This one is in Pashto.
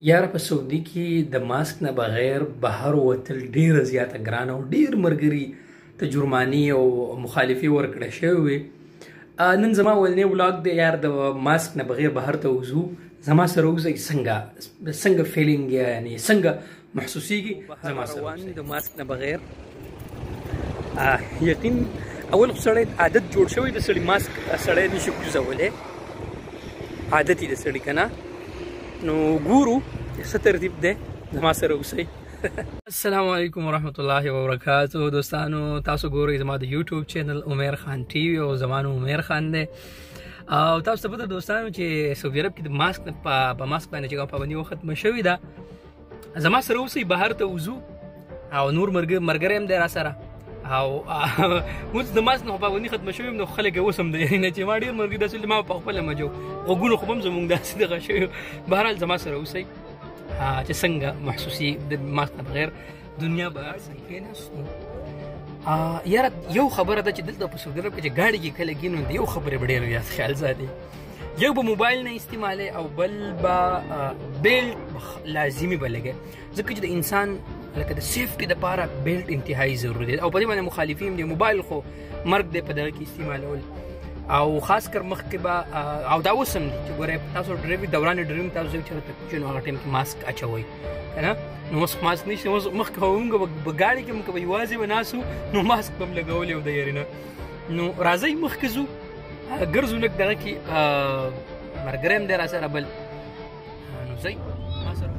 یاره په سعودي کې د ماسک نه بغیر بهر وتل ډیره زیاته ګرانه او ډیر ملګري ته جرمانې او مخالفي ورکړه شوې وې. نن زما اولنی ولاګ دی یار د ماسک نه بغیر بهر ته وځو. زما سره اوسئ څنګه فیلینګ یعنی څنګه محسوسیږي زما سره د ماسک نه بغیر. یقین اول خو سړی عادت جوړ شوی د سړي ماسک سړی نشي کوزولی، عادت یې د سړي که نه. نو ګورو څه ترتیب دی، زما سره اوسئ. السلام علیکم ورحمت الله وبرکاتو. دوستانو تاسو ګورئ زما د یوټیوب چینل عمیر خان ټي وي او زما نوم عمیر خان دی. او تاسو ته پته دوستانو چې سعودي عرب کې د ماسک په ماسک باندې چې کومه پابندي وختمه شوې ده، زما سره اوسئ بهر ته وځو او نور ملګری هم دی را سره. او اوس د ماسک نه پابندي ختمه شوې نو خلک اوس هم دی نه چې ما ډېر ملګري داسې ما په خپله مجو غوږونه خو به هم زموږ داسې دغه شوي. بهرحال زما سره اوسئ چې څنګه محسوسي د ماسک نه بغیر دنیا به کېناستو. یاره یو خبره ده چې دلته په سعودي عرب کې چې ګاډي کې کله کېنو د یو خبرې به ډېر زیات خیال ساتي. یو به موبایل نه استعمالوي او بل به بیلټ لازمي به لګوي، ځکه چې د انسان لکه د سیفټي دپاره بیلټ انتهایي ضروري دی. او په دې باندې مخالفین دي، موبایل خو مرګ دی په دغه کې استعمالول، او خاص کر مخکې به او دا اوس هم دي چې ګورئ تاسو دوران ډریوینګ تاسو چېرته چې نو هغه ټایم کې ماسک اچوئ که نه. نو اوس ماسک نشته، اوس مخکې خو موږ په ګاډي کې موږ به یوازې به ناست وو نو ماسک به هم لګولی و د یاري نه. نو راځئ مخکې ځو ګرځو لږ دغه کې ملګری هم دی را سره بل. نو ځئ ما سره